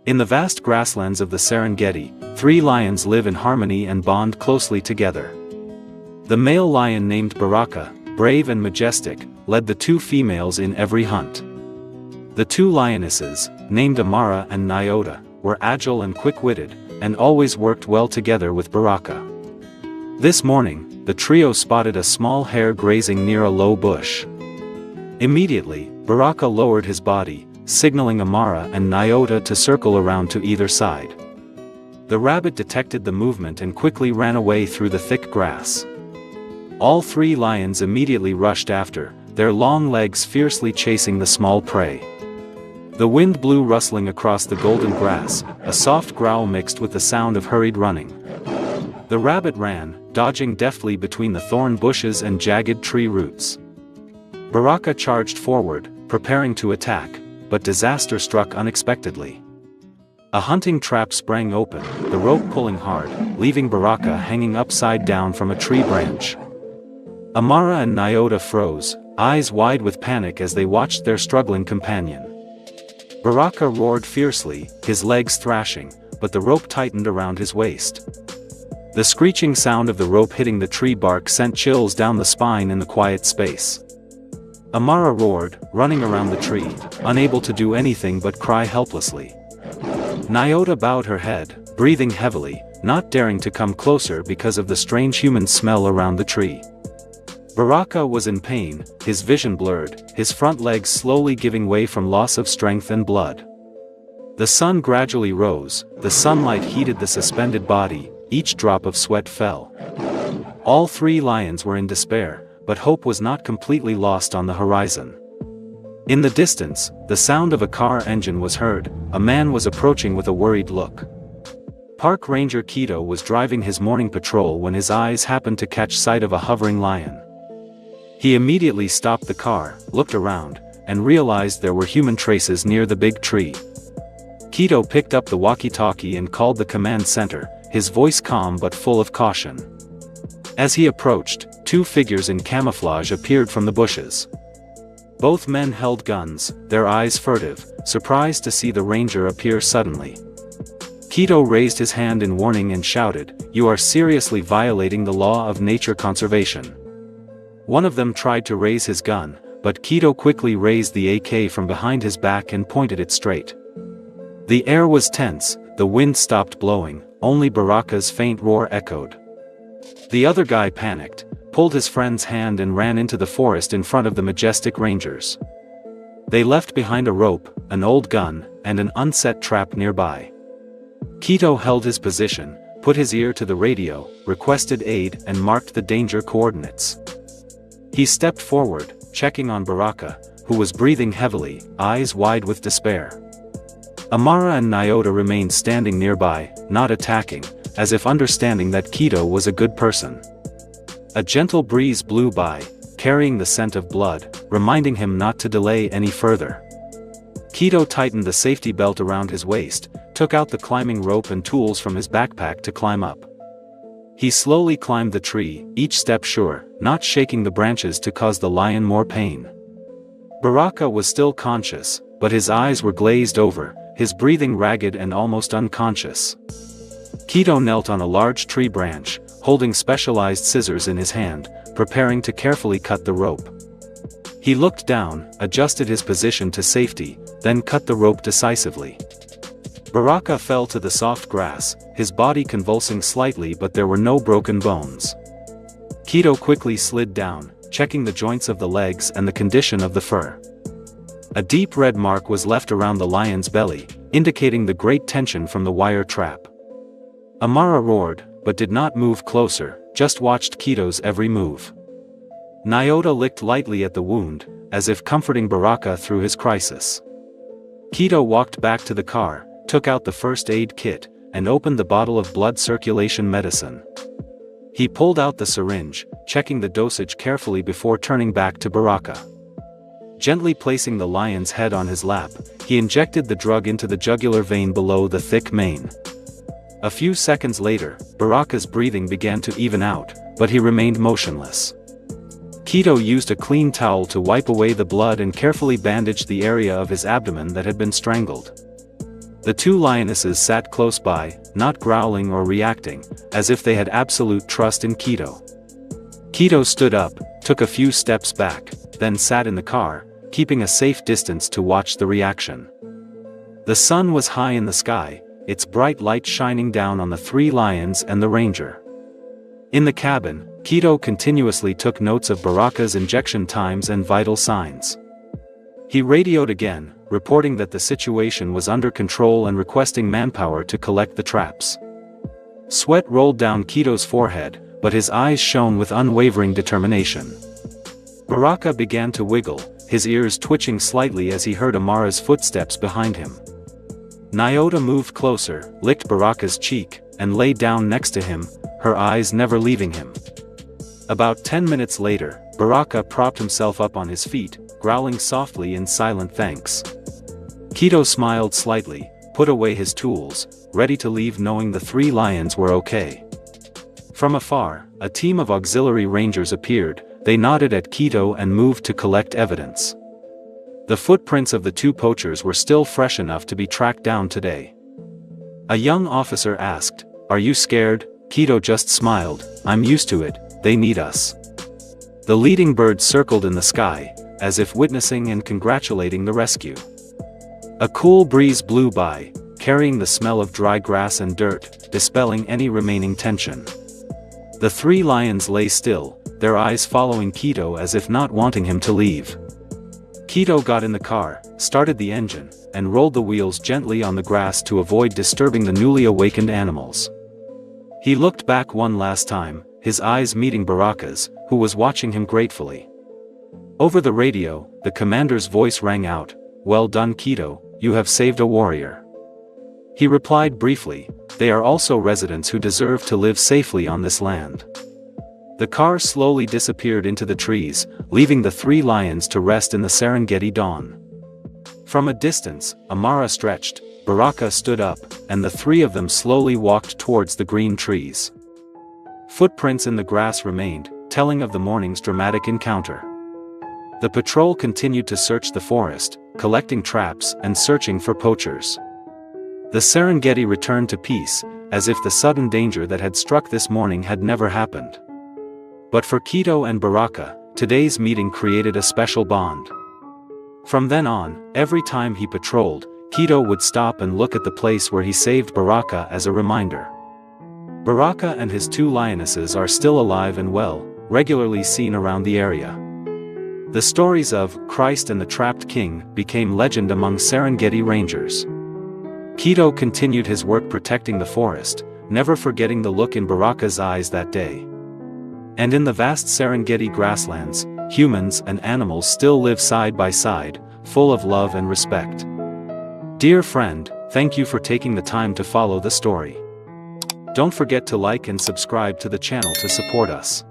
In the vast grasslands of the Serengeti, 3 lions live in harmony and bond closely together. The male lion named Baraka, brave and majestic, led the 2 females in every hunt. The 2 lionesses, named Amara and Nyota, were agile and quick-witted, and always worked well together with Baraka. This morning, the trio spotted a small hare grazing near a low bush. Immediately, Baraka lowered his body, signaling Amara and Nyota to circle around to either side. The rabbit detected the movement and quickly ran away through the thick grass. All 3 lions immediately rushed after, their long legs fiercely chasing the small prey. The wind blew rustling across the golden grass, a soft growl mixed with the sound of hurried running. The rabbit ran, dodging deftly between the thorn bushes and jagged tree roots. Baraka charged forward, preparing to attack, but disaster struck unexpectedly. A hunting trap sprang open, the rope pulling hard, leaving Baraka hanging upside down from a tree branch. Amara and Nyota froze, eyes wide with panic as they watched their struggling companion. Baraka roared fiercely, his legs thrashing, but the rope tightened around his waist. The screeching sound of the rope hitting the tree bark sent chills down the spine in the quiet space. Amara roared, running around the tree, unable to do anything but cry helplessly. Nyota bowed her head, breathing heavily, not daring to come closer because of the strange human smell around the tree. Baraka was in pain, his vision blurred, his front legs slowly giving way from loss of strength and blood. The sun gradually rose, the sunlight heated the suspended body, each drop of sweat fell. All 3 lions were in despair, but hope was not completely lost on the horizon. In the distance, the sound of a car engine was heard, a man was approaching with a worried look. Park Ranger Keto was driving his morning patrol when his eyes happened to catch sight of a hovering lion. He immediately stopped the car, looked around, and realized there were human traces near the big tree. Keto picked up the walkie-talkie and called the command center, his voice calm but full of caution. As he approached, 2 figures in camouflage appeared from the bushes. Both men held guns, their eyes furtive, surprised to see the ranger appear suddenly. Keto raised his hand in warning and shouted, "You are seriously violating the law of nature conservation." One of them tried to raise his gun, but Keto quickly raised the AK from behind his back and pointed it straight. The air was tense, the wind stopped blowing, only Baraka's faint roar echoed. The other guy panicked, pulled his friend's hand and ran into the forest in front of the majestic rangers. They left behind a rope, an old gun, and an unset trap nearby. Keto held his position, put his ear to the radio, requested aid and marked the danger coordinates. He stepped forward, checking on Baraka, who was breathing heavily, eyes wide with despair. Amara and Nyota remained standing nearby, not attacking, as if understanding that Keto was a good person. A gentle breeze blew by, carrying the scent of blood, reminding him not to delay any further. Keto tightened the safety belt around his waist, took out the climbing rope and tools from his backpack to climb up. He slowly climbed the tree, each step sure, not shaking the branches to cause the lion more pain. Baraka was still conscious, but his eyes were glazed over, his breathing ragged and almost unconscious. Keto knelt on a large tree branch, holding specialized scissors in his hand, preparing to carefully cut the rope. He looked down, adjusted his position to safety, then cut the rope decisively. Baraka fell to the soft grass, his body convulsing slightly, but there were no broken bones. Keto quickly slid down, checking the joints of the legs and the condition of the fur. A deep red mark was left around the lion's belly, indicating the great tension from the wire trap. Amara roared, but did not move closer, just watched Keto's every move. Nyota licked lightly at the wound, as if comforting Baraka through his crisis. Keto walked back to the car, took out the first aid kit, and opened the bottle of blood circulation medicine. He pulled out the syringe, checking the dosage carefully before turning back to Baraka. Gently placing the lion's head on his lap, he injected the drug into the jugular vein below the thick mane. A few seconds later, Baraka's breathing began to even out, but he remained motionless. Keto used a clean towel to wipe away the blood and carefully bandaged the area of his abdomen that had been strangled. The two lionesses sat close by, not growling or reacting, as if they had absolute trust in Keto. Keto stood up, took a few steps back, then sat in the car, keeping a safe distance to watch the reaction. The sun was high in the sky, its bright light shining down on the three lions and the ranger. In the cabin, Keto continuously took notes of Baraka's injection times and vital signs. He radioed again, reporting that the situation was under control and requesting manpower to collect the traps. Sweat rolled down Keto's forehead, but his eyes shone with unwavering determination. Baraka began to wiggle, his ears twitching slightly as he heard Amara's footsteps behind him. Nyota moved closer, licked Baraka's cheek, and lay down next to him, her eyes never leaving him. About 10 minutes later, Baraka propped himself up on his feet, growling softly in silent thanks. Keto smiled slightly, put away his tools, ready to leave knowing the three lions were okay. From afar, a team of auxiliary rangers appeared, they nodded at Keto and moved to collect evidence. The footprints of the two poachers were still fresh enough to be tracked down today. A young officer asked, "Are you scared?" Keto just smiled, "I'm used to it, they need us." The leading bird circled in the sky, as if witnessing and congratulating the rescue. A cool breeze blew by, carrying the smell of dry grass and dirt, dispelling any remaining tension. The three lions lay still, their eyes following Keto as if not wanting him to leave. Keto got in the car, started the engine, and rolled the wheels gently on the grass to avoid disturbing the newly awakened animals. He looked back one last time, his eyes meeting Baraka's, who was watching him gratefully. Over the radio, the commander's voice rang out, "Well done, Keto, you have saved a warrior." He replied briefly, "They are also residents who deserve to live safely on this land." The car slowly disappeared into the trees, leaving the three lions to rest in the Serengeti dawn. From a distance, Amara stretched, Baraka stood up, and the three of them slowly walked towards the green trees. Footprints in the grass remained, telling of the morning's dramatic encounter. The patrol continued to search the forest, collecting traps and searching for poachers. The Serengeti returned to peace, as if the sudden danger that had struck this morning had never happened. But for Keto and Baraka, today's meeting created a special bond. From then on, every time he patrolled, Keto would stop and look at the place where he saved Baraka as a reminder. Baraka and his two lionesses are still alive and well, regularly seen around the area. The stories of Christ and the Trapped King became legend among Serengeti rangers. Keto continued his work protecting the forest, never forgetting the look in Baraka's eyes that day. And in the vast Serengeti grasslands, humans and animals still live side by side, full of love and respect. Dear friend, thank you for taking the time to follow the story. Don't forget to like and subscribe to the channel to support us.